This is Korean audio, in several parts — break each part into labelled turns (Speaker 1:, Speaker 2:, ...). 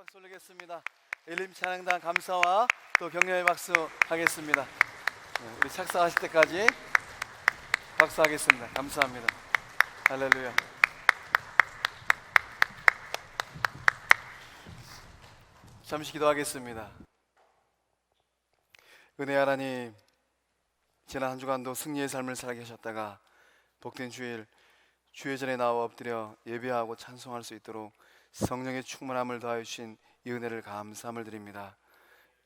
Speaker 1: 박수 올리겠습니다. 엘림 찬양단 감사와 또 격려의 박수 하겠습니다. 우리 착사하실 때까지 박수하겠습니다. 감사합니다. 할렐루야. 잠시 기도하겠습니다. 은혜 하나님, 지난 한 주간도 승리의 삶을 살게 하셨다가 복된 주일 주의 전에 나와 엎드려 예배하고 찬송할 수 있도록 성령의 충만함을 더하여 주신 이 은혜를 감사함을 드립니다.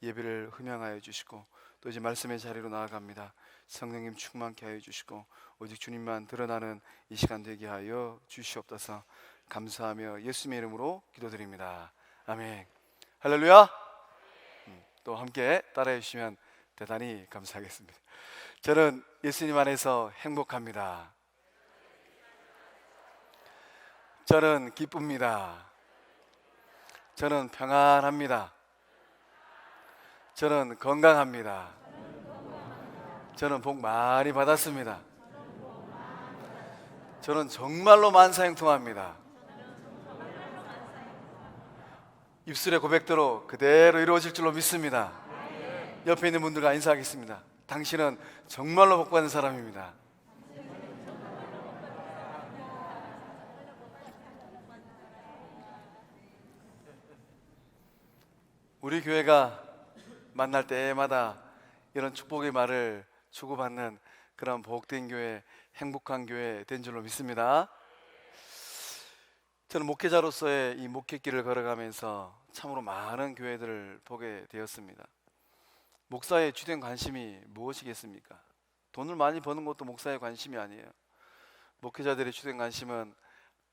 Speaker 1: 예배를 흠양하여 주시고 또 이제 말씀의 자리로 나아갑니다. 성령님 충만케 하여 주시고 오직 주님만 드러나는 이 시간 되게 하여 주시옵소서. 감사하며 예수님의 이름으로 기도드립니다. 아멘. 할렐루야. 또 함께 따라해 주시면 대단히 감사하겠습니다. 저는 예수님 안에서 행복합니다. 저는 기쁩니다. 저는 평안합니다. 저는 건강합니다. 저는 복 많이 받았습니다. 저는 정말로 만사형통합니다. 입술의 고백대로 그대로 이루어질 줄로 믿습니다. 옆에 있는 분들과 인사하겠습니다. 당신은 정말로 복받은 사람입니다. 우리 교회가 만날 때마다 이런 축복의 말을 주고받는 그런 복된 교회, 행복한 교회 된 줄로 믿습니다. 저는 목회자로서의 이 목회길을 걸어가면서 참으로 많은 교회들을 보게 되었습니다. 목사의 주된 관심이 무엇이겠습니까? 돈을 많이 버는 것도 목사의 관심이 아니에요. 목회자들의 주된 관심은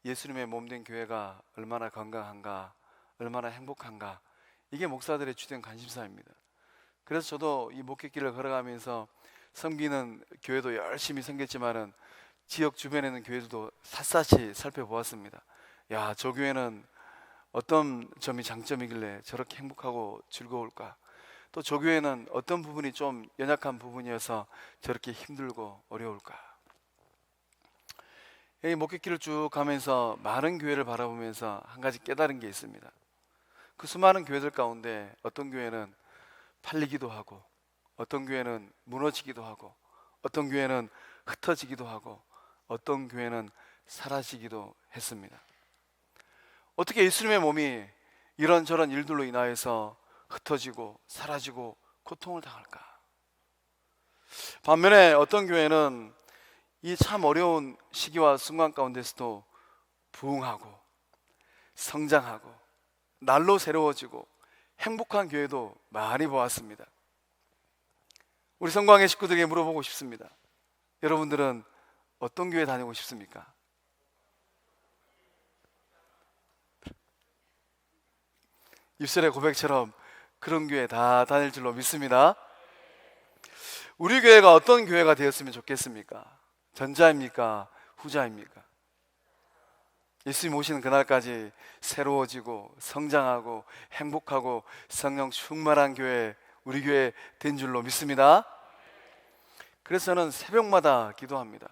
Speaker 1: 예수님의 몸된 교회가 얼마나 건강한가, 얼마나 행복한가, 이게 목사들의 주된 관심사입니다. 그래서 저도 이 목회길을 걸어가면서 섬기는 교회도 열심히 섬겼지만은 지역 주변에 있는 교회들도 샅샅이 살펴보았습니다. 야, 저 교회는 어떤 점이 장점이길래 저렇게 행복하고 즐거울까? 또 저 교회는 어떤 부분이 좀 연약한 부분이어서 저렇게 힘들고 어려울까? 이 목회길을 쭉 가면서 많은 교회를 바라보면서 한 가지 깨달은 게 있습니다. 그 수많은 교회들 가운데 어떤 교회는 팔리기도 하고, 어떤 교회는 무너지기도 하고, 어떤 교회는 흩어지기도 하고, 어떤 교회는 사라지기도 했습니다. 어떻게 예수님의 몸이 이런저런 일들로 인하여서 흩어지고 사라지고 고통을 당할까? 반면에 어떤 교회는 이 참 어려운 시기와 순간 가운데서도 부흥하고 성장하고 날로 새로워지고 행복한 교회도 많이 보았습니다. 우리 성광의 식구들에게 물어보고 싶습니다. 여러분들은 어떤 교회 다니고 싶습니까? 입술의 고백처럼 그런 교회 다 다닐 줄로 믿습니다. 우리 교회가 어떤 교회가 되었으면 좋겠습니까? 전자입니까? 후자입니까? 예수님 오시는 그날까지 새로워지고 성장하고 행복하고 성령 충만한 교회, 우리 교회 된 줄로 믿습니다. 그래서 저는 새벽마다 기도합니다.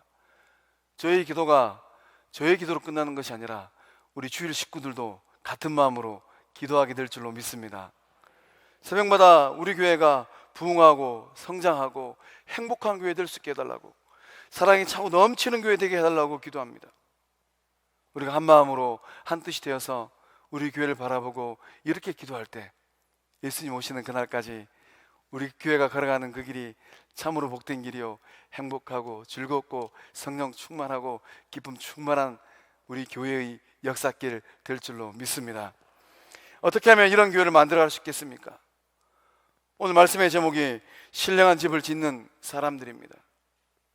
Speaker 1: 저의 기도가 저의 기도로 끝나는 것이 아니라 우리 주일 식구들도 같은 마음으로 기도하게 될 줄로 믿습니다. 새벽마다 우리 교회가 부흥하고 성장하고 행복한 교회 될 수 있게 해달라고, 사랑이 차고 넘치는 교회 되게 해달라고 기도합니다. 우리가 한 마음으로 한 뜻이 되어서 우리 교회를 바라보고 이렇게 기도할 때 예수님 오시는 그날까지 우리 교회가 걸어가는 그 길이 참으로 복된 길이요, 행복하고 즐겁고 성령 충만하고 기쁨 충만한 우리 교회의 역사길 될 줄로 믿습니다. 어떻게 하면 이런 교회를 만들어갈 수 있겠습니까? 오늘 말씀의 제목이 신령한 집을 짓는 사람들입니다.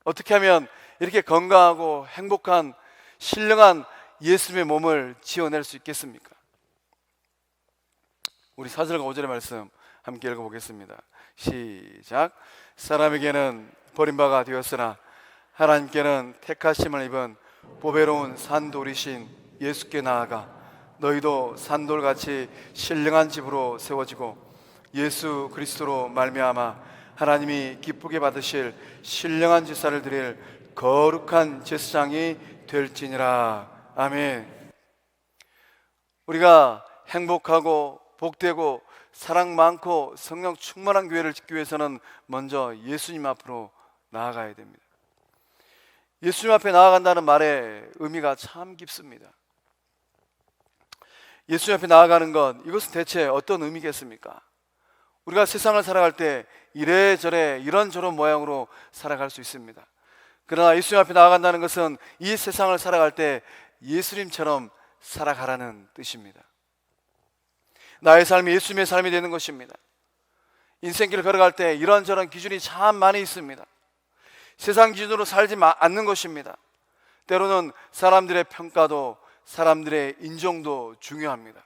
Speaker 1: 어떻게 하면 이렇게 건강하고 행복한 신령한 예수님의 몸을 지어낼 수 있겠습니까? 우리 4절과 5절의 말씀 함께 읽어보겠습니다. 시작. 사람에게는 버림바가 되었으나 하나님께는 택하심을 입은 보배로운 산돌이신 예수께 나아가 너희도 산돌같이 신령한 집으로 세워지고 예수 그리스도로 말미암아 하나님이 기쁘게 받으실 신령한 제사를 드릴 거룩한 제사장이 될지니라. 아멘. 우리가 행복하고 복되고 사랑 많고 성령 충만한 교회를 짓기 위해서는 먼저 예수님 앞으로 나아가야 됩니다. 예수님 앞에 나아간다는 말의 의미가 참 깊습니다. 예수님 앞에 나아가는 것, 이것은 대체 어떤 의미겠습니까? 우리가 세상을 살아갈 때 이래저래 이런저런 모양으로 살아갈 수 있습니다. 그러나 예수님 앞에 나아간다는 것은 이 세상을 살아갈 때 예수님처럼 살아가라는 뜻입니다. 나의 삶이 예수님의 삶이 되는 것입니다. 인생길을 걸어갈 때 이런저런 기준이 참 많이 있습니다. 세상 기준으로 살지 않는 것입니다. 때로는 사람들의 평가도 사람들의 인정도 중요합니다.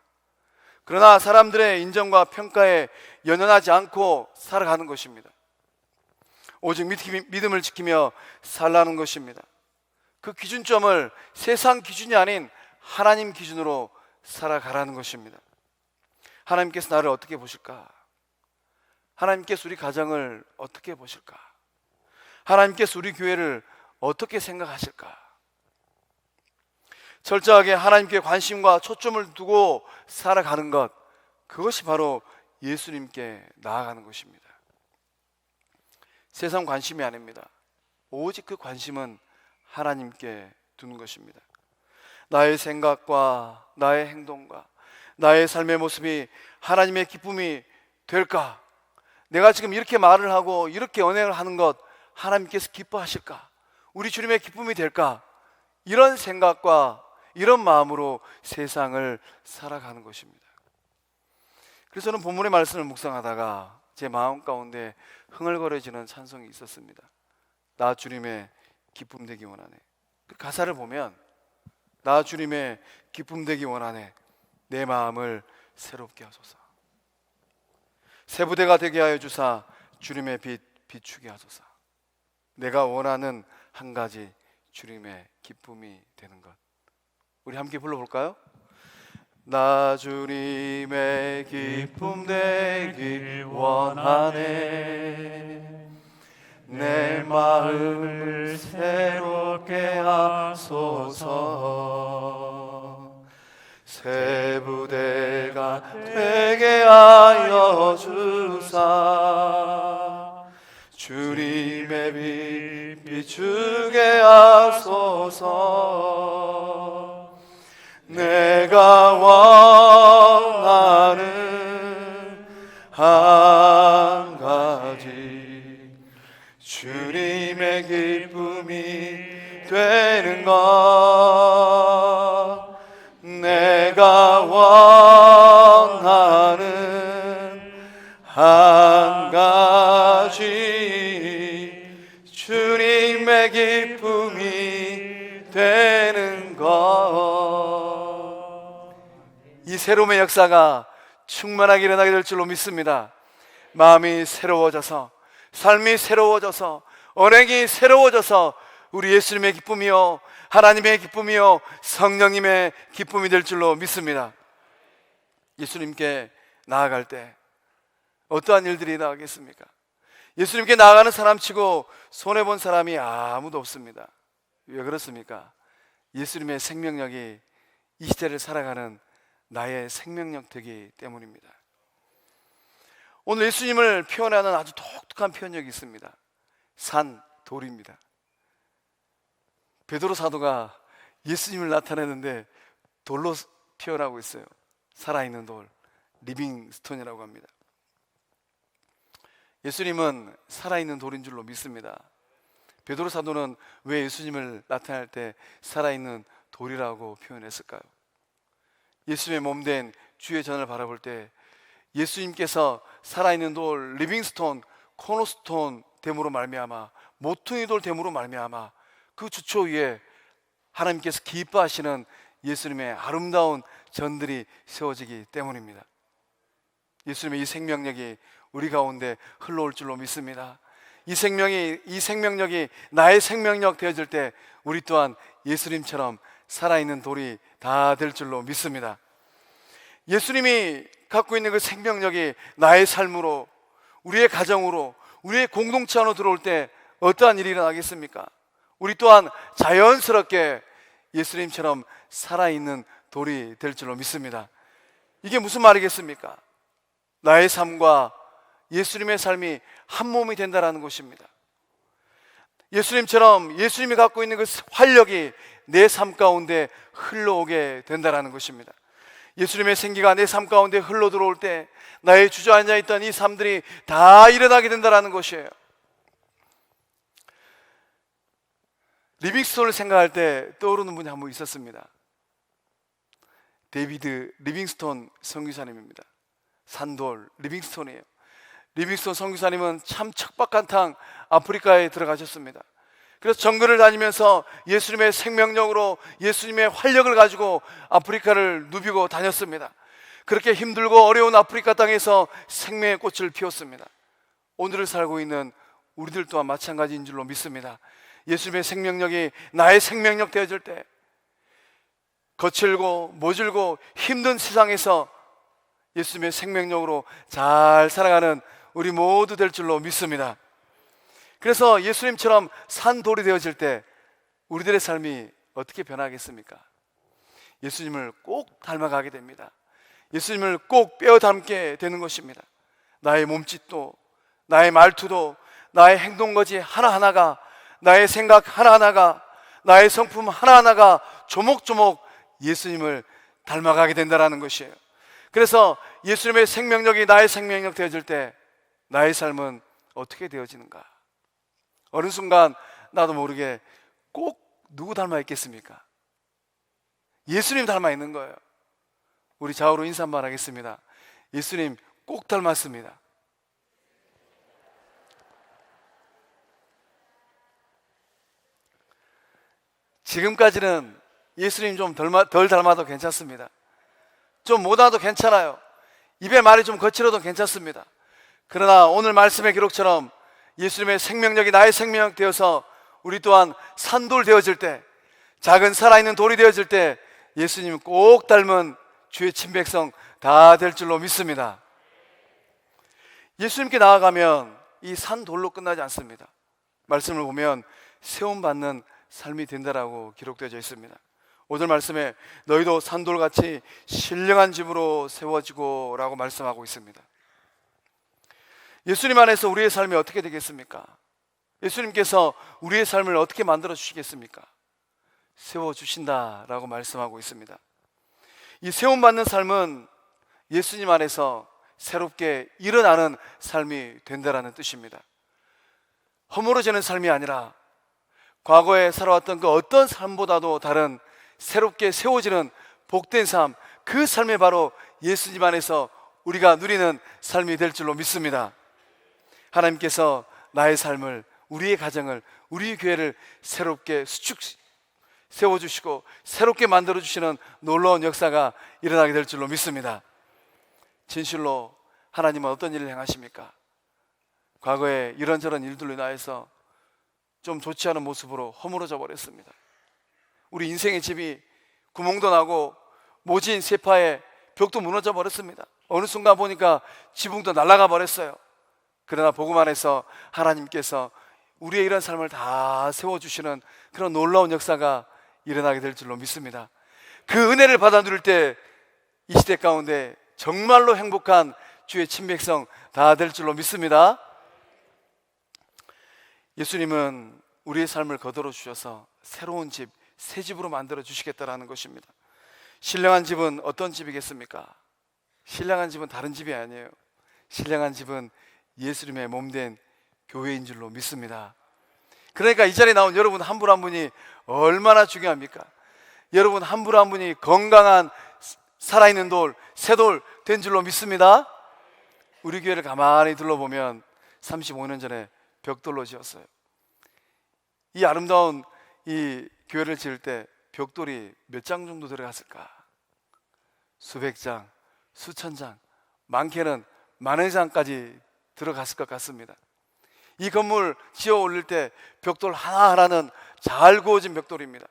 Speaker 1: 그러나 사람들의 인정과 평가에 연연하지 않고 살아가는 것입니다. 오직 믿음을 지키며 살라는 것입니다. 그 기준점을 세상 기준이 아닌 하나님 기준으로 살아가라는 것입니다. 하나님께서 나를 어떻게 보실까? 하나님께서 우리 가정을 어떻게 보실까? 하나님께서 우리 교회를 어떻게 생각하실까? 철저하게 하나님께 관심과 초점을 두고 살아가는 것, 그것이 바로 예수님께 나아가는 것입니다. 세상 관심이 아닙니다. 오직 그 관심은 하나님께 두는 것입니다. 나의 생각과 나의 행동과 나의 삶의 모습이 하나님의 기쁨이 될까? 내가 지금 이렇게 말을 하고 이렇게 언행을 하는 것 하나님께서 기뻐하실까? 우리 주님의 기쁨이 될까? 이런 생각과 이런 마음으로 세상을 살아가는 것입니다. 그래서 저는 본문의 말씀을 묵상하다가 제 마음 가운데 흥얼거려지는 찬송이 있었습니다. 나 주님의 기쁨 되기 원하네. 그 가사를 보면 나 주님의 기쁨 되기 원하네. 내 마음을 새롭게 하소서. 새 부대가 되게 하여 주사 주님의 빛 비추게 하소서. 내가 원하는 한 가지 주님의 기쁨이 되는 것. 우리 함께 불러볼까요? 나 주님의 기쁨 되길 원하네. 내 마음을 새롭게 하소서. 새 부대가 되게 하여 주사 주님의 빛 비추게 하소서. 내가 원하는 한 가지 주님의 기쁨이 되는 것. 내가 원하는 한 가지 주님의 기쁨이 되는 것. 이 새로움의 역사가 충만하게 일어나게 될 줄로 믿습니다. 마음이 새로워져서, 삶이 새로워져서, 언행이 새로워져서 우리 예수님의 기쁨이요 하나님의 기쁨이요 성령님의 기쁨이 될 줄로 믿습니다. 예수님께 나아갈 때 어떠한 일들이 나가겠습니까? 예수님께 나아가는 사람치고 손해본 사람이 아무도 없습니다. 왜 그렇습니까? 예수님의 생명력이 이 시대를 살아가는 나의 생명력 되기 때문입니다. 오늘 예수님을 표현하는 아주 독특한 표현력이 있습니다. 산, 돌입니다. 베드로 사도가 예수님을 나타내는데 돌로 표현하고 있어요. 살아있는 돌, 리빙 스톤이라고 합니다. 예수님은 살아있는 돌인 줄로 믿습니다. 베드로 사도는 왜 예수님을 나타낼 때 살아있는 돌이라고 표현했을까요? 예수님의 몸된 주의 전을 바라볼 때 예수님께서 살아있는 돌, 리빙스톤, 코너스톤 됨으로 말미암아, 모퉁이 돌 됨으로 말미암아 그 주초 위에 하나님께서 기뻐하시는 예수님의 아름다운 전들이 세워지기 때문입니다. 예수님의 이 생명력이 우리 가운데 흘러올 줄로 믿습니다. 이 생명력이 나의 생명력 되어질 때 우리 또한 예수님처럼 살아있는 돌이 다 될 줄로 믿습니다. 예수님이 갖고 있는 그 생명력이 나의 삶으로, 우리의 가정으로, 우리의 공동체 안으로 들어올 때 어떠한 일이 일어나겠습니까? 우리 또한 자연스럽게 예수님처럼 살아있는 돌이 될 줄로 믿습니다. 이게 무슨 말이겠습니까? 나의 삶과 예수님의 삶이 한 몸이 된다는 것입니다. 예수님처럼 예수님이 갖고 있는 그 활력이 내 삶 가운데 흘러오게 된다는 것입니다. 예수님의 생기가 내 삶 가운데 흘러 들어올 때 나의 주저앉아 있던 이 삶들이 다 일어나게 된다는 것이에요. 리빙스톤을 생각할 때 떠오르는 분이 한 분 있었습니다. 데이비드 리빙스톤 선교사님입니다. 산돌 리빙스톤이에요. 리빙스톤 선교사님은 참 척박한탕 아프리카에 들어가셨습니다. 그래서 정글을 다니면서 예수님의 생명력으로 예수님의 활력을 가지고 아프리카를 누비고 다녔습니다. 그렇게 힘들고 어려운 아프리카 땅에서 생명의 꽃을 피웠습니다. 오늘을 살고 있는 우리들 또한 마찬가지인 줄로 믿습니다. 예수님의 생명력이 나의 생명력 되어질 때 거칠고 모질고 힘든 세상에서 예수님의 생명력으로 잘 살아가는 우리 모두 될 줄로 믿습니다. 그래서 예수님처럼 산돌이 되어질 때 우리들의 삶이 어떻게 변하겠습니까? 예수님을 꼭 닮아가게 됩니다. 예수님을 꼭 빼어 닮게 되는 것입니다. 나의 몸짓도, 나의 말투도, 나의 행동거지 하나하나가, 나의 생각 하나하나가, 나의 성품 하나하나가 조목조목 예수님을 닮아가게 된다는 것이에요. 그래서 예수님의 생명력이 나의 생명력 되어질 때 나의 삶은 어떻게 되어지는가? 어느 순간 나도 모르게 꼭 누구 닮아 있겠습니까? 예수님 닮아 있는 거예요. 우리 좌우로 인사 한번 하겠습니다. 예수님 꼭 닮았습니다. 지금까지는 예수님 좀 덜 닮아도 괜찮습니다. 좀 못와도 괜찮아요. 입에 말이 좀 거칠어도 괜찮습니다. 그러나 오늘 말씀의 기록처럼 예수님의 생명력이 나의 생명력 되어서 우리 또한 산돌 되어질 때, 작은 살아있는 돌이 되어질 때 예수님 꼭 닮은 주의 친백성 다 될 줄로 믿습니다. 예수님께 나아가면 이 산돌로 끝나지 않습니다. 말씀을 보면 세움받는 삶이 된다라고 기록되어 있습니다. 오늘 말씀에 너희도 산돌같이 신령한 집으로 세워지고 라고 말씀하고 있습니다. 예수님 안에서 우리의 삶이 어떻게 되겠습니까? 예수님께서 우리의 삶을 어떻게 만들어 주시겠습니까? 세워주신다라고 말씀하고 있습니다. 이 세움받는 삶은 예수님 안에서 새롭게 일어나는 삶이 된다라는 뜻입니다. 허물어지는 삶이 아니라 과거에 살아왔던 그 어떤 삶보다도 다른 새롭게 세워지는 복된 삶, 그 삶이 바로 예수님 안에서 우리가 누리는 삶이 될 줄로 믿습니다. 하나님께서 나의 삶을, 우리의 가정을, 우리 교회를 새롭게 세워주시고 새롭게 만들어주시는 놀라운 역사가 일어나게 될 줄로 믿습니다. 진실로 하나님은 어떤 일을 행하십니까? 과거에 이런저런 일들로 인하여서 좀 좋지 않은 모습으로 허물어져 버렸습니다. 우리 인생의 집이 구멍도 나고 모진 세파에 벽도 무너져 버렸습니다. 어느 순간 보니까 지붕도 날아가 버렸어요. 그러나 복음 안에서 하나님께서 우리의 이런 삶을 다 세워주시는 그런 놀라운 역사가 일어나게 될 줄로 믿습니다. 그 은혜를 받아 누릴 때 이 시대 가운데 정말로 행복한 주의 친백성 다 될 줄로 믿습니다. 예수님은 우리의 삶을 거들어 주셔서 새로운 집, 새 집으로 만들어 주시겠다라는 것입니다. 신령한 집은 어떤 집이겠습니까? 신령한 집은 다른 집이 아니에요. 신령한 집은 예수님의 몸된 교회인 줄로 믿습니다. 그러니까 이 자리에 나온 여러분 한 분 한 분이 얼마나 중요합니까? 여러분 한 분 한 분이 건강한 살아있는 돌, 새 돌 된 줄로 믿습니다. 우리 교회를 가만히 둘러보면 35년 전에 벽돌로 지었어요. 이 아름다운 이 교회를 지을 때 벽돌이 몇 장 정도 들어갔을까? 수백 장, 수천 장, 많게는 만여 장까지 들어갔을 것 같습니다. 이 건물 지어 올릴 때 벽돌 하나하나는 잘 구워진 벽돌입니다.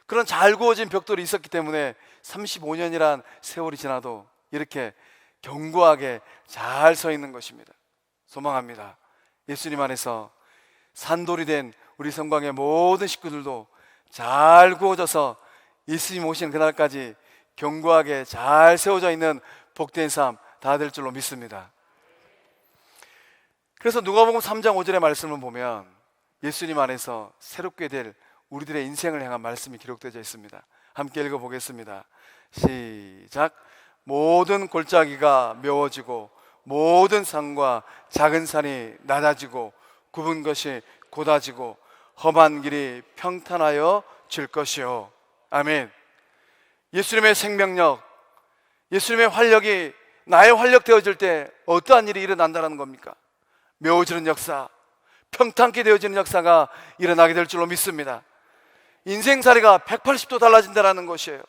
Speaker 1: 그런 잘 구워진 벽돌이 있었기 때문에 35년이란 세월이 지나도 이렇게 견고하게 잘 서 있는 것입니다. 소망합니다. 예수님 안에서 산돌이 된 우리 성광의 모든 식구들도 잘 구워져서 예수님 오시는 그날까지 견고하게 잘 세워져 있는 복된 삶 다 될 줄로 믿습니다. 그래서 누가복음 3장 5절의 말씀을 보면 예수님 안에서 새롭게 될 우리들의 인생을 향한 말씀이 기록되어 있습니다. 함께 읽어보겠습니다. 시작. 모든 골짜기가 메워지고 모든 산과 작은 산이 낮아지고 굽은 것이 곧아지고 험한 길이 평탄하여 질 것이요. 아멘. 예수님의 생명력, 예수님의 활력이 나의 활력 되어질 때 어떠한 일이 일어난다는 겁니까? 메워지는 역사, 평탄케 되어지는 역사가 일어나게 될 줄로 믿습니다. 인생살이가 180도 달라진다는 것이에요.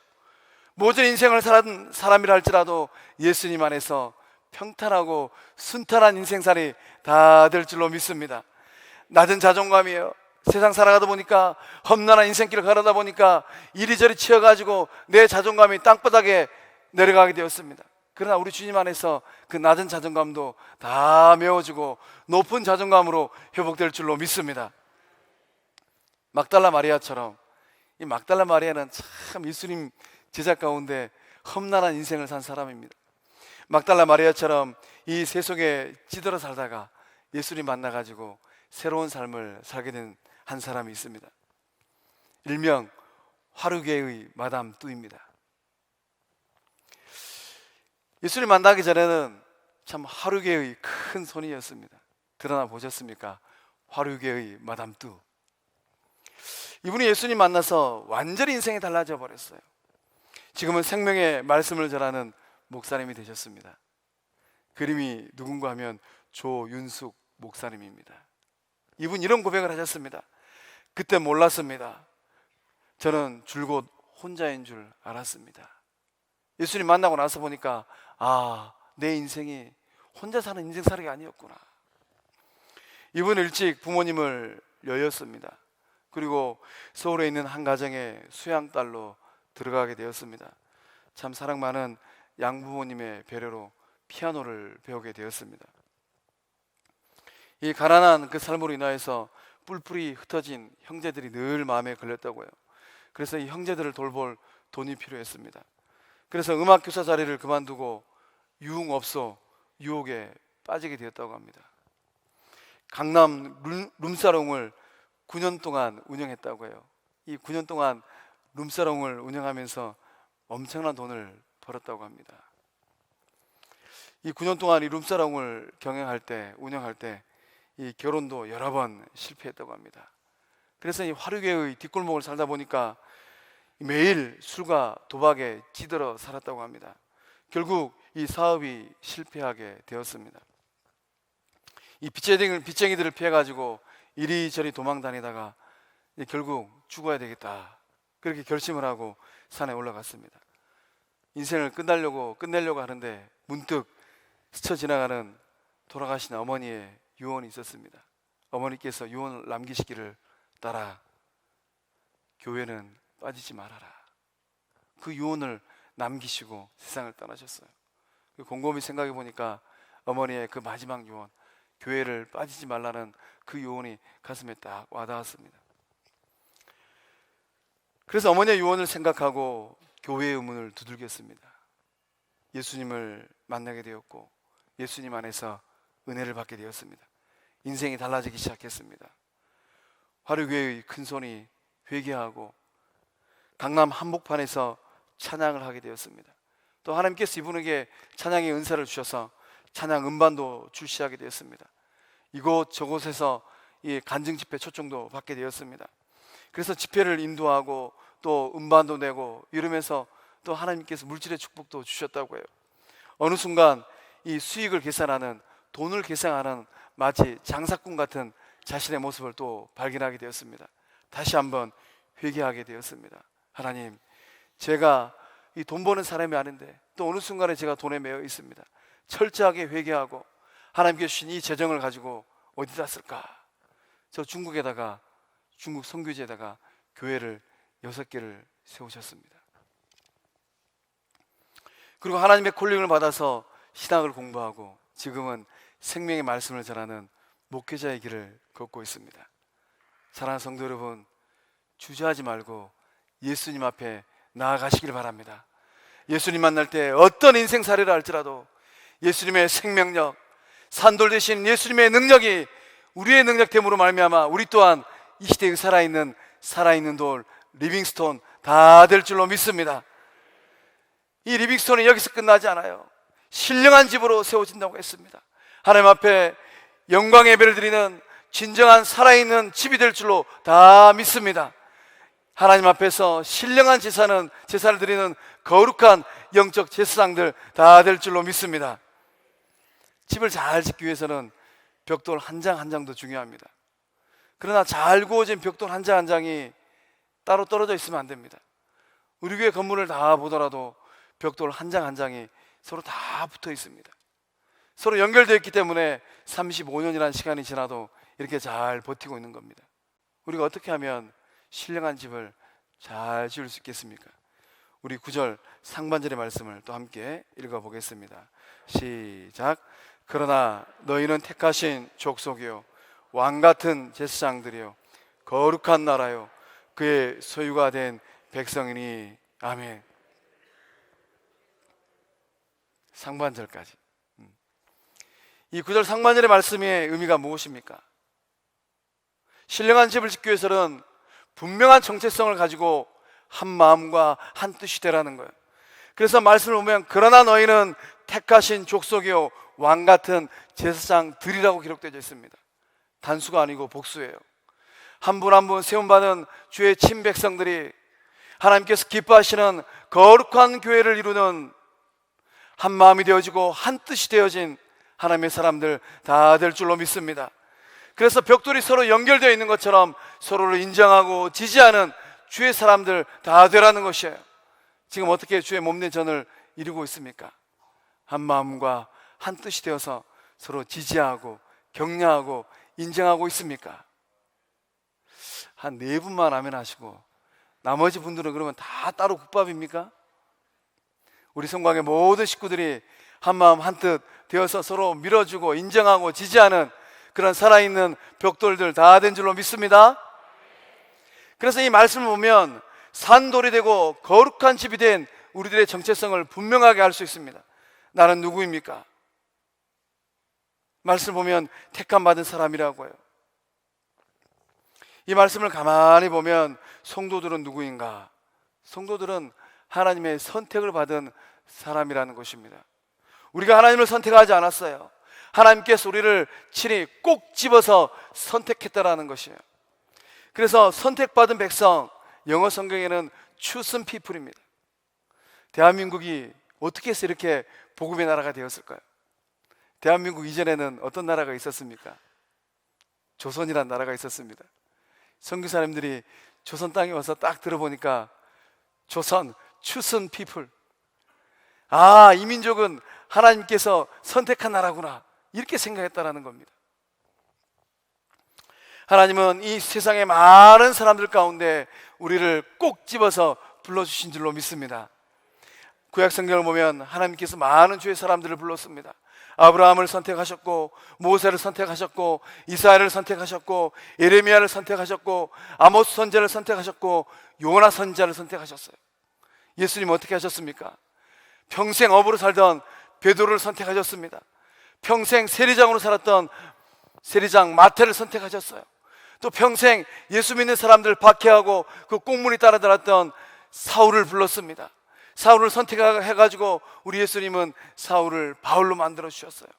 Speaker 1: 모든 인생을 살은 사람이라 할지라도 예수님 안에서 평탄하고 순탄한 인생살이 다 될 줄로 믿습니다. 낮은 자존감이에요. 세상 살아가다 보니까 험난한 인생길을 가르다 보니까 이리저리 치여가지고 내 자존감이 땅바닥에 내려가게 되었습니다. 그러나 우리 주님 안에서 그 낮은 자존감도 다 메워지고 높은 자존감으로 회복될 줄로 믿습니다. 막달라 마리아처럼, 이 막달라 마리아는 참 예수님 제자 가운데 험난한 인생을 산 사람입니다. 막달라 마리아처럼 이 세속에 찌들어 살다가 예수님 만나가지고 새로운 삶을 살게 된 한 사람이 있습니다. 일명 화류계의 마담 뚜입니다. 예수님 만나기 전에는 참 화류계의 큰 손이었습니다. 드러나 보셨습니까? 화류계의 마담 뚜. 이분이 예수님 만나서 완전히 인생이 달라져 버렸어요. 지금은 생명의 말씀을 전하는 목사님이 되셨습니다. 그림이 누군가 하면 조윤숙 목사님입니다. 이분 이런 고백을 하셨습니다. 그때 몰랐습니다. 저는 줄곧 혼자인 줄 알았습니다. 예수님 만나고 나서 보니까 내 인생이 혼자 사는 인생살이가 아니었구나. 이분은 일찍 부모님을 여였습니다. 그리고 서울에 있는 한 가정의 수양딸로 들어가게 되었습니다. 참 사랑 많은 양부모님의 배려로 피아노를 배우게 되었습니다. 이 가난한 그 삶으로 인하여서 뿔뿔이 흩어진 형제들이 늘 마음에 걸렸다고요. 그래서 이 형제들을 돌볼 돈이 필요했습니다. 그래서 음악 교사 자리를 그만두고 유흥업소 유혹에 빠지게 되었다고 합니다. 강남 룸사롱을 9년 동안 운영했다고 해요. 이 9년 동안 룸사롱을 운영하면서 엄청난 돈을 벌었다고 합니다. 이 9년 동안 이 룸사롱을 운영할 때 이 결혼도 여러 번 실패했다고 합니다. 그래서 이 화류계의 뒷골목을 살다 보니까 매일 술과 도박에 찌들어 살았다고 합니다. 결국 이 사업이 실패하게 되었습니다. 이 빚쟁이들을 피해가지고 이리저리 도망 다니다가 결국 죽어야 되겠다, 그렇게 결심을 하고 산에 올라갔습니다. 인생을 끝내려고 하는데 문득 스쳐 지나가는 돌아가신 어머니의 유언이 있었습니다. 어머니께서 유언을 남기시기를, 딸아, 교회는 빠지지 말아라. 그 유언을 남기시고 세상을 떠나셨어요. 곰곰이 생각해 보니까 어머니의 그 마지막 유언, 교회를 빠지지 말라는 그 유언이 가슴에 딱 와닿았습니다. 그래서 어머니의 유언을 생각하고 교회의 문을 두들겼습니다. 예수님을 만나게 되었고 예수님 안에서 은혜를 받게 되었습니다. 인생이 달라지기 시작했습니다. 화류교회의 큰손이 회개하고 강남 한복판에서 찬양을 하게 되었습니다. 또 하나님께서 이분에게 찬양의 은사를 주셔서 찬양 음반도 출시하게 되었습니다. 이곳 저곳에서 이 간증 집회 초청도 받게 되었습니다. 그래서 집회를 인도하고 또 음반도 내고 이러면서 또 하나님께서 물질의 축복도 주셨다고 해요. 어느 순간 이 수익을 계산하는, 돈을 계산하는 마치 장사꾼 같은 자신의 모습을 또 발견하게 되었습니다. 다시 한번 회개하게 되었습니다. 하나님, 제가 이 돈 버는 사람이 아닌데 또 어느 순간에 제가 돈에 매여 있습니다. 철저하게 회개하고 하나님께 주신 이 재정을 가지고 어디다 쓸까? 저 중국 선교지에다가 교회를 6개를 세우셨습니다. 그리고 하나님의 콜링을 받아서 신학을 공부하고 지금은 생명의 말씀을 전하는 목회자의 길을 걷고 있습니다. 사랑하는 성도 여러분, 주저하지 말고 예수님 앞에 나아가시길 바랍니다. 예수님 만날 때 어떤 인생살이라 할지라도 예수님의 생명력, 산돌 되신 예수님의 능력이 우리의 능력됨으로 말미암아 우리 또한 이 시대에 살아있는 돌, 리빙스톤 다 될 줄로 믿습니다. 이 리빙스톤이 여기서 끝나지 않아요. 신령한 집으로 세워진다고 했습니다. 하나님 앞에 영광의 예배를 드리는 진정한 살아있는 집이 될 줄로 다 믿습니다. 하나님 앞에서 신령한 제사를 드리는 거룩한 영적 제사장들 다 될 줄로 믿습니다. 집을 잘 짓기 위해서는 벽돌 한 장 한 장도 중요합니다. 그러나 잘 구워진 벽돌 한 장 한 장이 따로 떨어져 있으면 안 됩니다. 우리 교회 건물을 다 보더라도 벽돌 한 장 한 장이 서로 다 붙어 있습니다. 서로 연결되어 있기 때문에 35년이라는 시간이 지나도 이렇게 잘 버티고 있는 겁니다. 우리가 어떻게 하면 신령한 집을 잘 지을 수 있겠습니까? 우리 9절 상반절의 말씀을 또 함께 읽어보겠습니다. 시작. 그러나 너희는 택하신 족속이요 왕같은 제사장들이요 거룩한 나라요 그의 소유가 된 백성이니. 아멘. 상반절까지. 이 9절 상반절의 말씀의 의미가 무엇입니까? 신령한 집을 짓기 위해서는 분명한 정체성을 가지고 한 마음과 한 뜻이 되라는 거예요. 그래서 말씀을 보면 그러나 너희는 택하신 족속이요 왕같은 제사장들이라고 기록되어 있습니다. 단수가 아니고 복수예요. 한 분 한 분 세움받은 주의 친백성들이 하나님께서 기뻐하시는 거룩한 교회를 이루는 한 마음이 되어지고 한 뜻이 되어진 하나님의 사람들 다 될 줄로 믿습니다. 그래서 벽돌이 서로 연결되어 있는 것처럼 서로를 인정하고 지지하는 주의 사람들 다 되라는 것이에요. 지금 어떻게 주의 몸된 전을 이루고 있습니까? 한 마음과 한 뜻이 되어서 서로 지지하고 격려하고 인정하고 있습니까? 한 4분만 아멘 하시고 나머지 분들은 그러면 다 따로 국밥입니까? 우리 성광의 모든 식구들이 한 마음 한 뜻 되어서 서로 밀어주고 인정하고 지지하는 그런 살아있는 벽돌들 다 된 줄로 믿습니다. 그래서 이 말씀을 보면 산돌이 되고 거룩한 집이 된 우리들의 정체성을 분명하게 알 수 있습니다. 나는 누구입니까? 말씀을 보면 택함 받은 사람이라고 해요. 이 말씀을 가만히 보면 성도들은 누구인가? 성도들은 하나님의 선택을 받은 사람이라는 것입니다. 우리가 하나님을 선택하지 않았어요. 하나님께서 우리를 친히 꼭 집어서 선택했다라는 것이에요. 그래서 선택받은 백성, 영어 성경에는 chosen people입니다. 대한민국이 어떻게 해서 이렇게 복음의 나라가 되었을까요? 대한민국 이전에는 어떤 나라가 있었습니까? 조선이라는 나라가 있었습니다. 선교사님들이 조선 땅에 와서 딱 들어보니까 조선, chosen people. 아, 이 민족은 하나님께서 선택한 나라구나, 이렇게 생각했다라는 겁니다. 하나님은 이 세상의 많은 사람들 가운데 우리를 꼭 집어서 불러주신 줄로 믿습니다. 구약 성경을 보면 하나님께서 많은 주의 사람들을 불렀습니다. 아브라함을 선택하셨고, 모세를 선택하셨고, 이사야를 선택하셨고, 예레미야를 선택하셨고, 아모스 선지자를 선택하셨고, 요나 선지자를 선택하셨어요. 예수님 어떻게 하셨습니까? 평생 어부로 살던 베드로를 선택하셨습니다. 평생 세리장으로 살았던 세리장 마태를 선택하셨어요. 또 평생 예수 믿는 사람들 박해하고 그 꽁무니 따라다녔던 사울을 불렀습니다. 사울을 선택해가지고 우리 예수님은 사울을 바울로 만들어 주셨어요.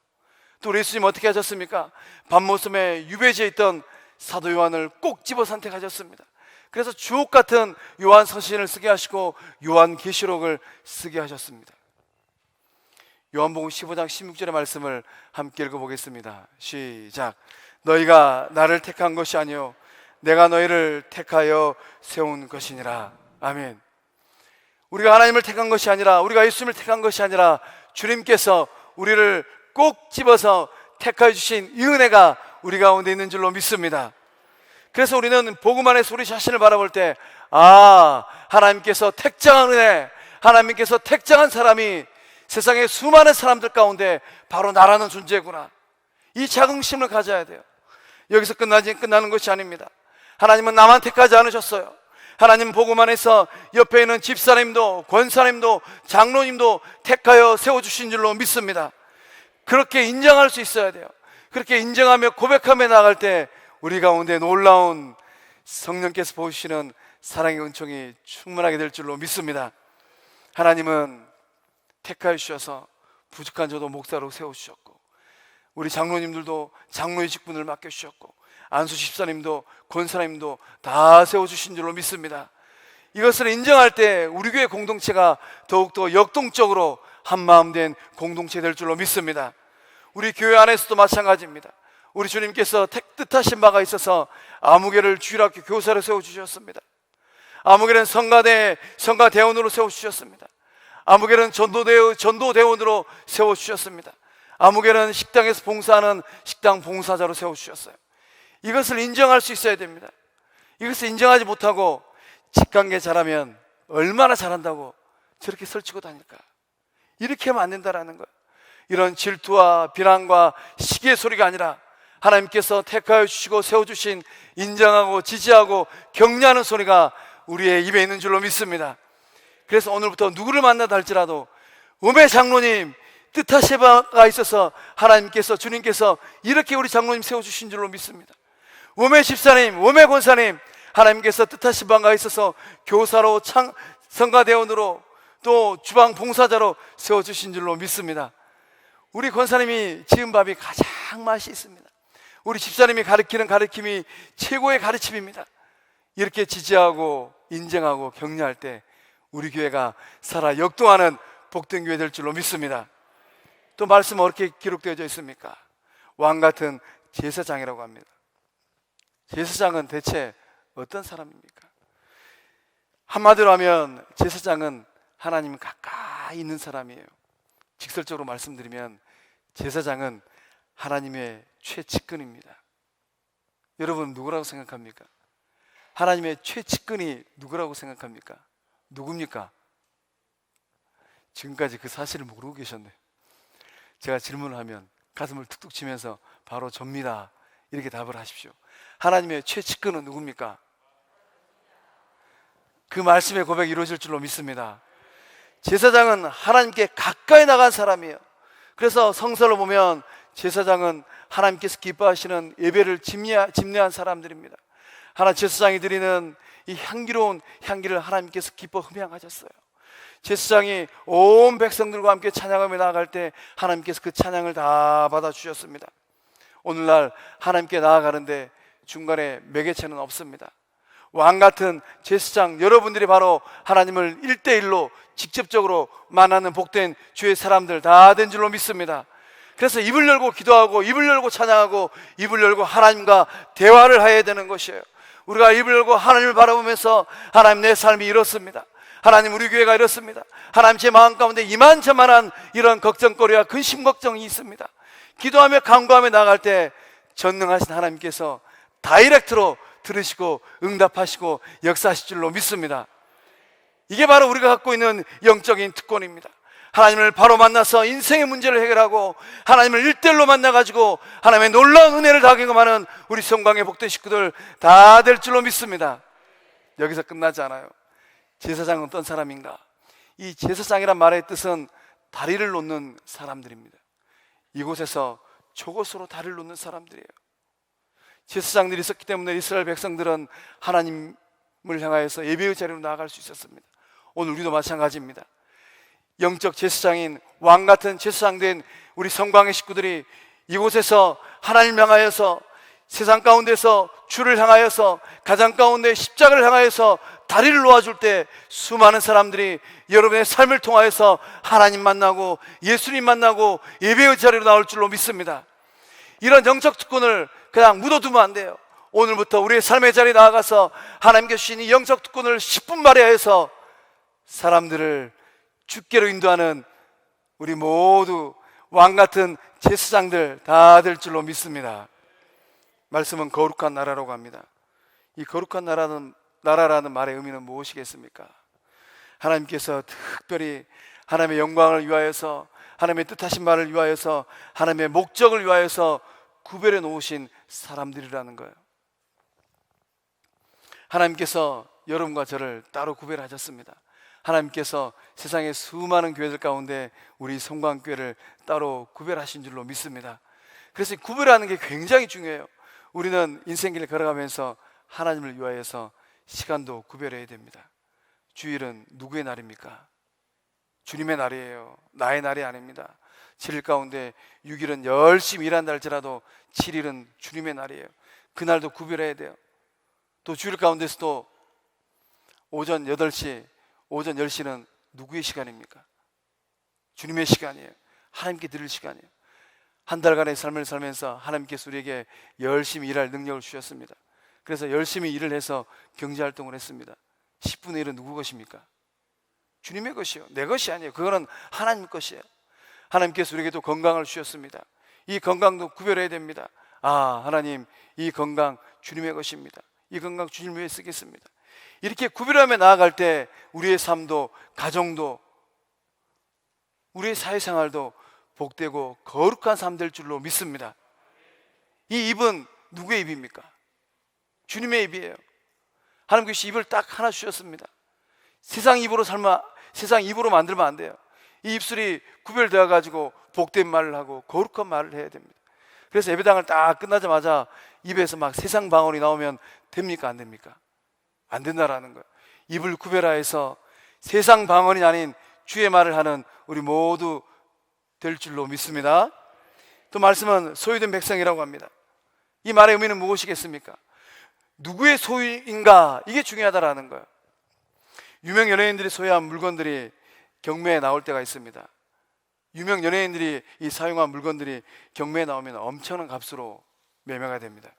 Speaker 1: 또 우리 예수님 어떻게 하셨습니까? 밤모섬에 유배지에 있던 사도 요한을 꼭 집어 선택하셨습니다. 그래서 주옥 같은 요한 서신을 쓰게 하시고 요한 계시록을 쓰게 하셨습니다. 요한복음 15장 16절의 말씀을 함께 읽어보겠습니다. 시작. 너희가 나를 택한 것이 아니요 내가 너희를 택하여 세운 것이니라. 아멘. 우리가 하나님을 택한 것이 아니라, 우리가 예수님을 택한 것이 아니라 주님께서 우리를 꼭 집어서 택하여 주신 이 은혜가 우리 가운데 있는 줄로 믿습니다. 그래서 우리는 복음 안에서 우리 자신을 바라볼 때, 아, 하나님께서 택정한 은혜, 하나님께서 택정한 사람이 세상의 수많은 사람들 가운데 바로 나라는 존재구나, 이 자긍심을 가져야 돼요. 여기서 끝나는 것이 아닙니다. 하나님은 나만 택하지 않으셨어요. 하나님 복음 안에서 옆에 있는 집사님도 권사님도 장로님도 택하여 세워주신 줄로 믿습니다. 그렇게 인정할 수 있어야 돼요. 그렇게 인정하며 고백하며 나아갈 때 우리 가운데 놀라운 성령께서 보시는 사랑의 은총이 충만하게 될 줄로 믿습니다. 하나님은 택하여 주셔서 부족한 저도 목사로 세워주셨고, 우리 장로님들도 장로의 직분을 맡겨주셨고, 안수 집사님도 권사님도 다 세워주신 줄로 믿습니다. 이것을 인정할 때 우리 교회 공동체가 더욱더 역동적으로 한마음 된 공동체 될 줄로 믿습니다. 우리 교회 안에서도 마찬가지입니다. 우리 주님께서 뜻하신 바가 있어서 아무개를 주일학교 교사로 세워주셨습니다. 아무개는 성가대원으로 세워주셨습니다. 아무개는 전도대원으로 세워주셨습니다. 아무개는 식당에서 봉사하는 식당 봉사자로 세워주셨어요. 이것을 인정할 수 있어야 됩니다. 이것을 인정하지 못하고 직관계 잘하면 얼마나 잘한다고 저렇게 설치고 다닐까? 이렇게 하면 안 된다라는 거예요. 이런 질투와 비난과 시기의 소리가 아니라 하나님께서 택하여 주시고 세워주신 인정하고 지지하고 격려하는 소리가 우리의 입에 있는 줄로 믿습니다. 그래서 오늘부터 누구를 만나다 할지라도 음의 장로님 뜻하신 바가 있어서 하나님께서 주님께서 이렇게 우리 장로님 세워주신 줄로 믿습니다. 음의 집사님, 음의 권사님 하나님께서 뜻하신 바가 있어서 교사로 성가대원으로 또 주방 봉사자로 세워주신 줄로 믿습니다. 우리 권사님이 지은 밥이 가장 맛이 있습니다. 우리 집사님이 가르치는 가르침이 최고의 가르침입니다. 이렇게 지지하고 인정하고 격려할 때 우리 교회가 살아 역동하는 복된 교회 될 줄로 믿습니다. 또 말씀은 어떻게 기록되어져 있습니까? 왕같은 제사장이라고 합니다. 제사장은 대체 어떤 사람입니까? 한마디로 하면 제사장은 하나님 가까이 있는 사람이에요. 직설적으로 말씀드리면 제사장은 하나님의 최측근입니다. 여러분 누구라고 생각합니까? 하나님의 최측근이 누구라고 생각합니까? 누굽니까? 지금까지 그 사실을 모르고 계셨네. 제가 질문을 하면 가슴을 툭툭 치면서 바로 접니다 이렇게 답을 하십시오. 하나님의 최측근은 누굽니까? 그 말씀의 고백이 이루어질 줄로 믿습니다. 제사장은 하나님께 가까이 나간 사람이에요. 그래서 성서를 보면 제사장은 하나님께서 기뻐하시는 예배를 집례한 사람들입니다. 제사장이 드리는 이 향기로운 향기를 하나님께서 기뻐 흠양하셨어요. 제사장이 온 백성들과 함께 찬양하며 나아갈 때 하나님께서 그 찬양을 다 받아주셨습니다. 오늘날 하나님께 나아가는데 중간에 매개체는 없습니다. 왕같은 제사장 여러분들이 바로 하나님을 1대1로 직접적으로 만나는 복된 주의 사람들 다 된 줄로 믿습니다. 그래서 입을 열고 기도하고 입을 열고 찬양하고 입을 열고 하나님과 대화를 해야 되는 것이에요. 우리가 입을 열고 하나님을 바라보면서 하나님 내 삶이 이렇습니다. 하나님 우리 교회가 이렇습니다. 하나님 제 마음 가운데 이만저만한 이런 걱정거리와 근심 걱정이 있습니다. 기도하며 간구하며 나갈 때 전능하신 하나님께서 다이렉트로 들으시고 응답하시고 역사하실 줄로 믿습니다. 이게 바로 우리가 갖고 있는 영적인 특권입니다. 하나님을 바로 만나서 인생의 문제를 해결하고 하나님을 1대1로 만나가지고 하나님의 놀라운 은혜를 다 경험하는 우리 성광의 복된 식구들 다 될 줄로 믿습니다. 여기서 끝나지 않아요. 제사장은 어떤 사람인가? 이 제사장이란 말의 뜻은 다리를 놓는 사람들입니다. 이곳에서 저곳으로 다리를 놓는 사람들이에요. 제사장들이 있었기 때문에 이스라엘 백성들은 하나님을 향하여서 예배의 자리로 나아갈 수 있었습니다. 오늘 우리도 마찬가지입니다. 영적 제사장인 왕같은 제사장 된 우리 성광의 식구들이 이곳에서 하나님 향하여서 세상 가운데서 주를 향하여서 가장 가운데 십자가를 향하여서 다리를 놓아줄 때 수많은 사람들이 여러분의 삶을 통하여서 하나님 만나고 예수님 만나고 예배의 자리로 나올 줄로 믿습니다. 이런 영적 특권을 그냥 묻어두면 안 돼요. 오늘부터 우리의 삶의 자리에 나아가서 하나님께 주신 이 영적 특권을 10분 발휘해서 사람들을 주께로 인도하는 우리 모두 왕같은 제사장들 다 될 줄로 믿습니다. 말씀은 거룩한 나라라고 합니다. 이 거룩한 나라라는 말의 의미는 무엇이겠습니까? 하나님께서 특별히 하나님의 영광을 위하여서 하나님의 뜻하신 바를 위하여서 하나님의 목적을 위하여서 구별해 놓으신 사람들이라는 거예요. 하나님께서 여러분과 저를 따로 구별하셨습니다. 하나님께서 세상의 수많은 교회들 가운데 우리 성광교회를 따로 구별하신 줄로 믿습니다. 그래서 구별하는 게 굉장히 중요해요. 우리는 인생길을 걸어가면서 하나님을 위하여서 시간도 구별해야 됩니다. 주일은 누구의 날입니까? 주님의 날이에요. 나의 날이 아닙니다. 7일 가운데 6일은 열심히 일한다 할지라도 7일은 주님의 날이에요. 그날도 구별해야 돼요. 또 주일 가운데서도 오전 8시, 오전 10시는 누구의 시간입니까? 주님의 시간이에요. 하나님께 드릴 시간이에요. 한 달간의 삶을 살면서 하나님께서 우리에게 열심히 일할 능력을 주셨습니다. 그래서 열심히 일을 해서 경제활동을 했습니다. 10분의 1은 누구 것입니까? 주님의 것이요, 내 것이 아니에요. 그거는 하나님 것이에요. 하나님께서 우리에게 또 건강을 주셨습니다. 이 건강도 구별해야 됩니다. 아, 하나님, 이 건강 주님의 것입니다. 이 건강 주님 위해 쓰겠습니다. 이렇게 구별하며 나아갈 때 우리의 삶도, 가정도, 우리의 사회생활도 복되고 거룩한 삶 될 줄로 믿습니다. 이 입은 누구의 입입니까? 주님의 입이에요. 하나님께서 입을 딱 하나 주셨습니다. 세상 입으로 세상 입으로 만들면 안 돼요. 이 입술이 구별되어 가지고 복된 말을 하고 거룩한 말을 해야 됩니다. 그래서 예배당을 딱 끝나자마자 입에서 막 세상 방언이 나오면 됩니까? 안 됩니까? 안 된다라는 거예요. 입을 구별하여서 세상 방언이 아닌 주의 말을 하는 우리 모두 될 줄로 믿습니다. 또 말씀은 소유된 백성이라고 합니다. 이 말의 의미는 무엇이겠습니까? 누구의 소유인가, 이게 중요하다라는 거예요. 유명 연예인들이 소유한 물건들이 경매에 나올 때가 있습니다. 유명 연예인들이 이 사용한 물건들이 경매에 나오면 엄청난 값으로 매매가 됩니다.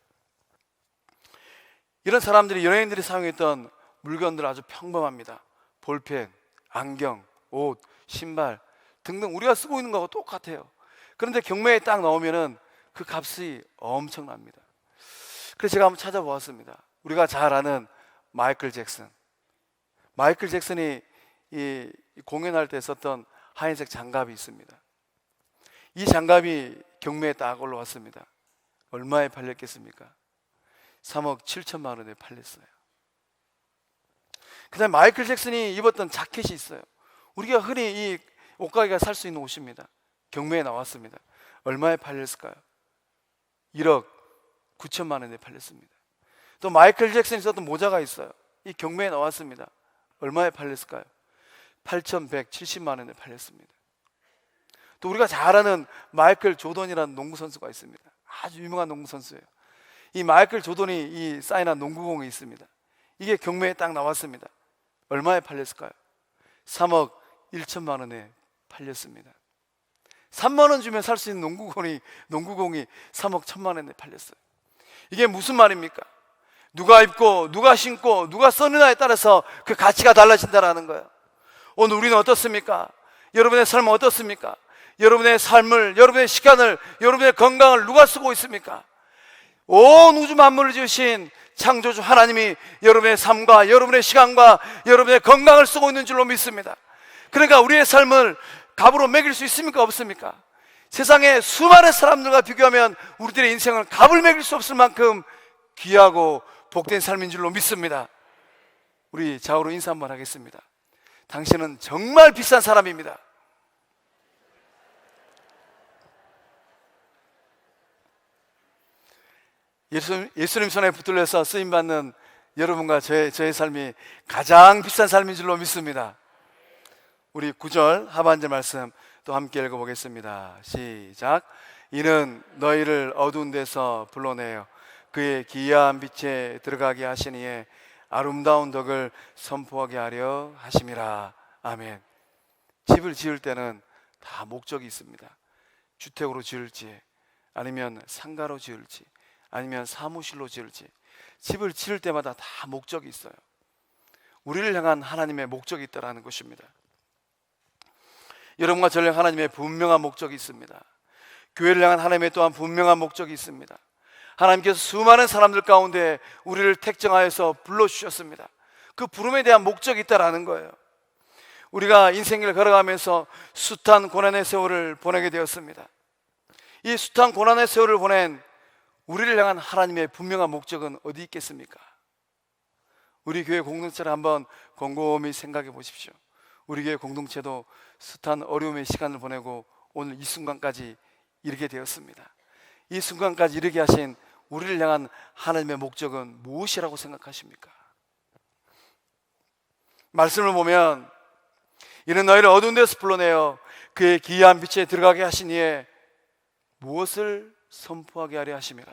Speaker 1: 이런 사람들이, 연예인들이 사용했던 물건들 아주 평범합니다. 볼펜, 안경, 옷, 신발 등등 우리가 쓰고 있는 거하고 똑같아요. 그런데 경매에 딱 나오면은 그 값이 엄청납니다. 그래서 제가 한번 찾아보았습니다. 우리가 잘 아는 마이클 잭슨. 마이클 잭슨이 이 공연할 때 썼던 하얀색 장갑이 있습니다. 이 장갑이 경매에 딱 올라왔습니다. 얼마에 팔렸겠습니까? 3억 7천만 원에 팔렸어요. 그 다음에 마이클 잭슨이 입었던 자켓이 있어요. 우리가 흔히 이 옷가게가 살 수 있는 옷입니다. 경매에 나왔습니다. 얼마에 팔렸을까요? 1억 9천만 원에 팔렸습니다. 또 마이클 잭슨이 썼던 모자가 있어요. 이 경매에 나왔습니다. 얼마에 팔렸을까요? 8,170만 원에 팔렸습니다. 또 우리가 잘 아는 마이클 조던이라는 농구 선수가 있습니다. 아주 유명한 농구 선수예요. 이 마이클 조던이 이 사인한 농구공이 있습니다. 이게 경매에 딱 나왔습니다. 얼마에 팔렸을까요? 3억 1천만 원에 팔렸습니다. 3만 원 주면 살 수 있는 농구공이 3억 1천만 원에 팔렸어요. 이게 무슨 말입니까? 누가 입고 누가 신고 누가 쓰느냐에 따라서 그 가치가 달라진다라는 거예요. 오늘 우리는 어떻습니까? 여러분의 삶은 어떻습니까? 여러분의 삶을, 여러분의 시간을, 여러분의 건강을 누가 쓰고 있습니까? 온 우주 만물을 지으신 창조주 하나님이 여러분의 삶과 여러분의 시간과 여러분의 건강을 쓰고 있는 줄로 믿습니다. 그러니까 우리의 삶을 값으로 매길 수 있습니까? 없습니까? 세상의 수많은 사람들과 비교하면 우리들의 인생은 값을 매길 수 없을 만큼 귀하고 복된 삶인 줄로 믿습니다. 우리 좌우로 인사 한번 하겠습니다. 당신은 정말 비싼 사람입니다. 예수님 손에 붙들려서 쓰임받는 여러분과 저의 삶이 가장 비싼 삶인 줄로 믿습니다. 우리 9절 하반절 말씀 또 함께 읽어보겠습니다. 시작. 이는 너희를 어두운 데서 불러내어 그의 기이한 빛에 들어가게 하시니에 아름다운 덕을 선포하게 하려 하심이라. 아멘. 집을 지을 때는 다 목적이 있습니다. 주택으로 지을지, 아니면 상가로 지을지, 아니면 사무실로 지을지, 집을 지을 때마다 다 목적이 있어요. 우리를 향한 하나님의 목적이 있다는 것입니다. 여러분과 저를 향한 하나님의 분명한 목적이 있습니다. 교회를 향한 하나님의 또한 분명한 목적이 있습니다. 하나님께서 수많은 사람들 가운데 우리를 택정하여서 불러주셨습니다. 그 부름에 대한 목적이 있다는 거예요. 우리가 인생을 걸어가면서 숱한 고난의 세월을 보내게 되었습니다. 이 숱한 고난의 세월을 보낸 우리를 향한 하나님의 분명한 목적은 어디 있겠습니까? 우리 교회 공동체를 한번 곰곰이 생각해 보십시오. 우리 교회 공동체도 숱한 어려움의 시간을 보내고 오늘 이 순간까지 이르게 되었습니다. 이 순간까지 이르게 하신 우리를 향한 하나님의 목적은 무엇이라고 생각하십니까? 말씀을 보면 이는 너희를 어두운 데서 불러내어 그의 기이한 빛에 들어가게 하신 이에 무엇을 선포하게 하려 하심이라.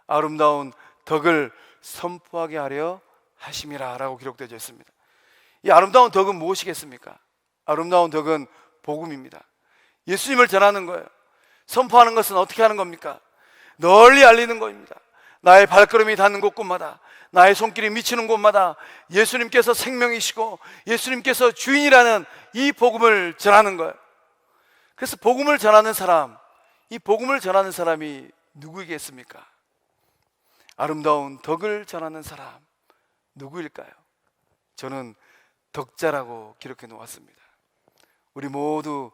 Speaker 1: 아름다운 덕을 선포하게 하려 하심이라 라고 기록되어 있습니다. 이 아름다운 덕은 무엇이겠습니까? 아름다운 덕은 복음입니다. 예수님을 전하는 거예요. 선포하는 것은 어떻게 하는 겁니까? 널리 알리는 겁니다. 나의 발걸음이 닿는 곳곳마다, 나의 손길이 미치는 곳마다 예수님께서 생명이시고 예수님께서 주인이라는 이 복음을 전하는 거예요. 그래서 복음을 전하는 사람, 이 복음을 전하는 사람이 누구이겠습니까? 아름다운 덕을 전하는 사람 누구일까요? 저는 덕자라고 기록해 놓았습니다. 우리 모두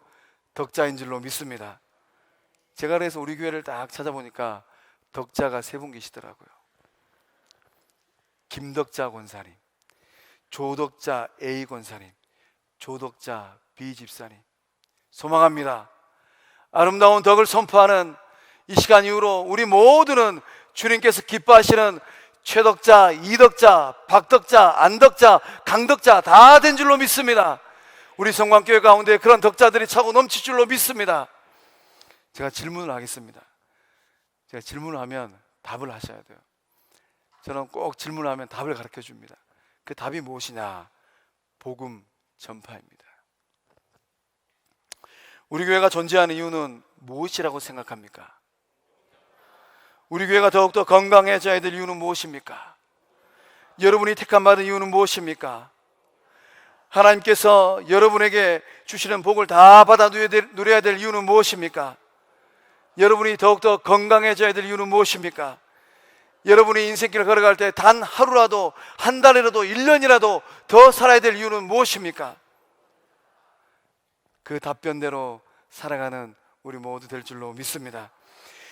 Speaker 1: 덕자인 줄로 믿습니다. 제가 그래서 우리 교회를 딱 찾아보니까 덕자가 세 분 계시더라고요. 김덕자 권사님, 조덕자 A 권사님, 조덕자 B 집사님. 소망합니다. 아름다운 덕을 선포하는 이 시간 이후로 우리 모두는 주님께서 기뻐하시는 최덕자, 이덕자, 박덕자, 안덕자, 강덕자 다 된 줄로 믿습니다. 우리 성광교회 가운데 그런 덕자들이 차고 넘칠 줄로 믿습니다. 제가 질문을 하겠습니다. 제가 질문을 하면 답을 하셔야 돼요. 저는 꼭 질문을 하면 답을 가르쳐 줍니다. 그 답이 무엇이냐? 복음 전파입니다. 우리 교회가 존재하는 이유는 무엇이라고 생각합니까? 우리 교회가 더욱더 건강해져야 될 이유는 무엇입니까? 여러분이 택함 받은 이유는 무엇입니까? 하나님께서 여러분에게 주시는 복을 다 받아 누려야 될 이유는 무엇입니까? 여러분이 더욱더 건강해져야 될 이유는 무엇입니까? 여러분이 인생길을 걸어갈 때 단 하루라도, 한 달이라도, 1년이라도 더 살아야 될 이유는 무엇입니까? 그 답변대로 살아가는 우리 모두 될 줄로 믿습니다.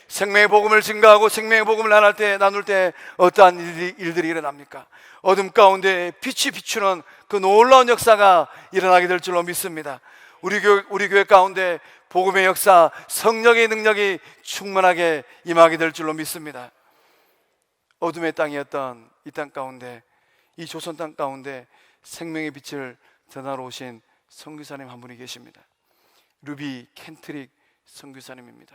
Speaker 1: 생명의 복음을 증가하고 생명의 복음을 나눌 때 어떠한 일들이 일어납니까? 어둠 가운데 빛이 비추는 그 놀라운 역사가 일어나게 될 줄로 믿습니다. 우리 교회 가운데 복음의 역사, 성령의 능력이 충만하게 임하게 될 줄로 믿습니다. 어둠의 땅이었던 이 땅 가운데, 이 조선 땅 가운데 생명의 빛을 전하러 오신 선교사님 한 분이 계십니다. 루비 켄트릭 선교사님입니다.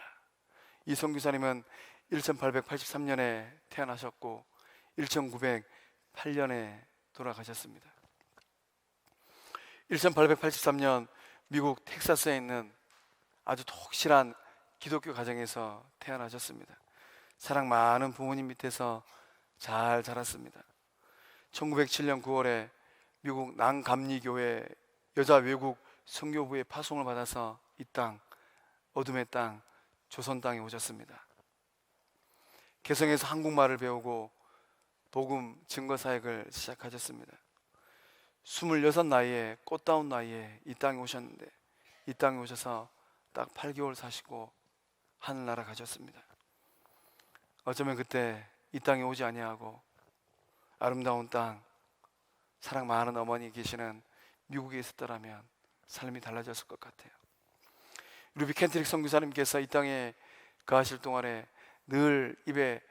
Speaker 1: 이 선교사님은 1883년에 태어나셨고 1908년에 돌아가셨습니다. 1883년 미국 텍사스에 있는 아주 독실한 기독교 가정에서 태어나셨습니다. 사랑 많은 부모님 밑에서 잘 자랐습니다. 1907년 9월에 미국 난감리교회 여자 외국 선교부의 파송을 받아서 이 땅, 어둠의 땅, 조선 땅에 오셨습니다. 개성에서 한국말을 배우고 복음 증거 사역을 시작하셨습니다. 26 나이에, 꽃다운 나이에 이 땅에 오셨는데, 이 땅에 오셔서 딱 8개월 사시고 하늘나라 가셨습니다. 어쩌면 그때 이 땅에 오지 아니하고 아름다운 땅, 사랑 많은 어머니 계시는 미국에 있었더라면 삶이 달라졌을 것 같아요. 루비 켄트릭 선교사님께서 이 땅에 거하실 동안에 늘 입에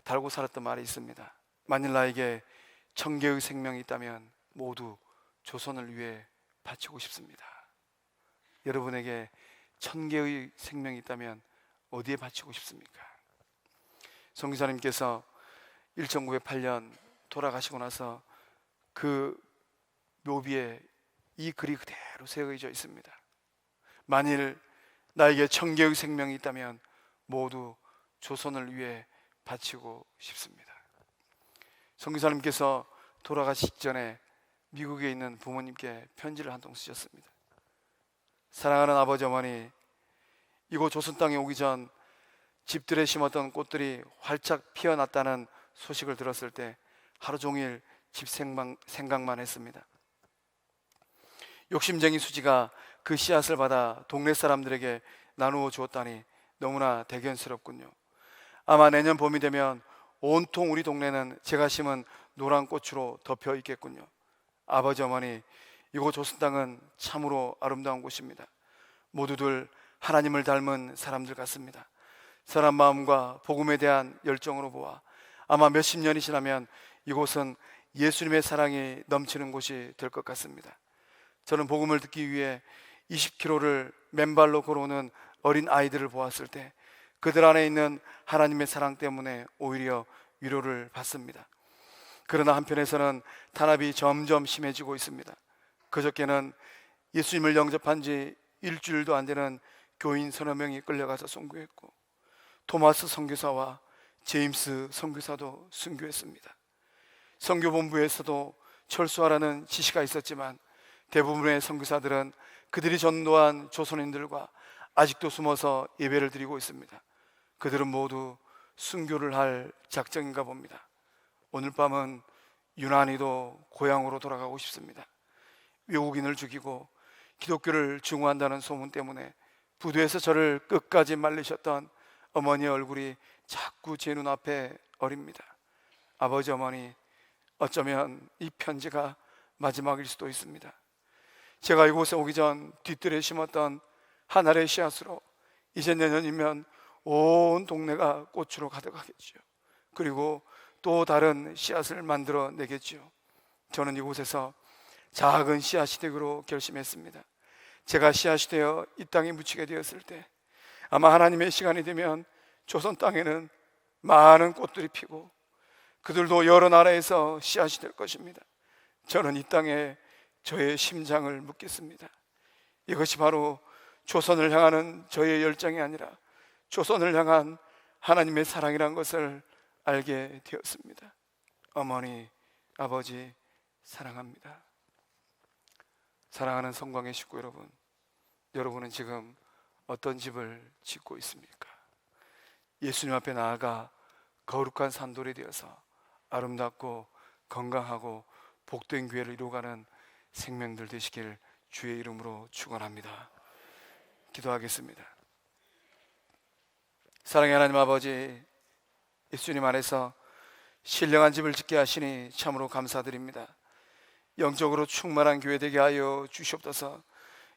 Speaker 1: 달고 살았던 말이 있습니다. 만일 나에게 1000개의 생명이 있다면 모두 조선을 위해 바치고 싶습니다. 여러분에게 1000개의 생명이 있다면 어디에 바치고 싶습니까? 선교사님께서 1908년 돌아가시고 나서 그 묘비에 이 글이 그대로 새겨져 있습니다. 만일 나에게 1000개의 생명이 있다면 모두 조선을 위해 바치고 싶습니다. 선교사님께서 돌아가시기 전에 미국에 있는 부모님께 편지를 한 통 쓰셨습니다. 사랑하는 아버지 어머니, 이곳 조선 땅에 오기 전 집들에 심었던 꽃들이 활짝 피어났다는 소식을 들었을 때 하루 종일 집 생각만 했습니다. 욕심쟁이 수지가 그 씨앗을 받아 동네 사람들에게 나누어 주었다니 너무나 대견스럽군요. 아마 내년 봄이 되면 온통 우리 동네는 제가 심은 노란 꽃으로 덮여 있겠군요. 아버지 어머니, 이곳 조선 땅은 참으로 아름다운 곳입니다. 모두들 하나님을 닮은 사람들 같습니다. 사람 마음과 복음에 대한 열정으로 보아 아마 몇십 년이 지나면 이곳은 예수님의 사랑이 넘치는 곳이 될 것 같습니다. 저는 복음을 듣기 위해 20km를 맨발로 걸어오는 어린 아이들을 보았을 때 그들 안에 있는 하나님의 사랑 때문에 오히려 위로를 받습니다. 그러나 한편에서는 탄압이 점점 심해지고 있습니다. 그저께는 예수님을 영접한 지 일주일도 안 되는 교인 서너 명이 끌려가서 순교했고, 토마스 선교사와 제임스 선교사도 순교했습니다. 선교본부에서도 철수하라는 지시가 있었지만 대부분의 선교사들은 그들이 전도한 조선인들과 아직도 숨어서 예배를 드리고 있습니다. 그들은 모두 순교를 할 작정인가 봅니다. 오늘 밤은 유난히도 고향으로 돌아가고 싶습니다. 외국인을 죽이고 기독교를 증오한다는 소문 때문에 부두에서 저를 끝까지 말리셨던 어머니의 얼굴이 자꾸 제 눈앞에 어립니다. 아버지, 어머니, 어쩌면 이 편지가 마지막일 수도 있습니다. 제가 이곳에 오기 전 뒤뜰에 심었던 한 알의 씨앗으로 이제 내년이면 온 동네가 꽃으로 가득하겠죠. 그리고 또 다른 씨앗을 만들어 내겠죠. 저는 이곳에서 작은 씨앗이 되기로 결심했습니다. 제가 씨앗이 되어 이 땅에 묻히게 되었을 때 아마 하나님의 시간이 되면 조선 땅에는 많은 꽃들이 피고 그들도 여러 나라에서 씨앗이 될 것입니다. 저는 이 땅에 저의 심장을 묻겠습니다. 이것이 바로 조선을 향하는 저의 열정이 아니라 조선을 향한 하나님의 사랑이란 것을 알게 되었습니다. 어머니, 아버지 사랑합니다. 사랑하는 성광의 식구 여러분, 여러분은 지금 어떤 집을 짓고 있습니까? 예수님 앞에 나아가 거룩한 산돌이 되어서 아름답고 건강하고 복된 교회를 이루어가는 생명들 되시길 주의 이름으로 축원합니다. 기도하겠습니다. 사랑의 하나님 아버지, 예수님 안에서 신령한 집을 짓게 하시니 참으로 감사드립니다. 영적으로 충만한 교회 되게 하여 주시옵소서.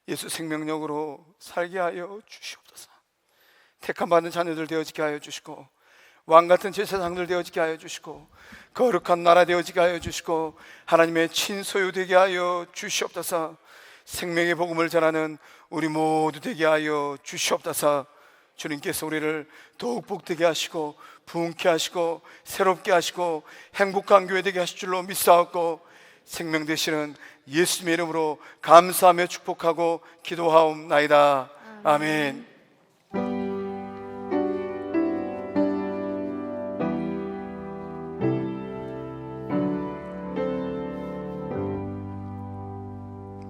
Speaker 1: 예수 생명력으로 살게 하여 주시옵소서. 택함 받는 자녀들 되어지게 하여 주시고 왕같은 제사장들 되어지게 하여 주시고 거룩한 나라 되어지게 하여 주시고 하나님의 친소유 되게 하여 주시옵소서. 생명의 복음을 전하는 우리 모두 되게 하여 주시옵소서. 주님께서 우리를 더욱 복되게 하시고 부흥케 하시고 새롭게 하시고 행복한 교회 되게 하실 줄로 믿사옵고 생명 되시는 예수님의 이름으로 감사하며 축복하고 기도하옵나이다. 아멘.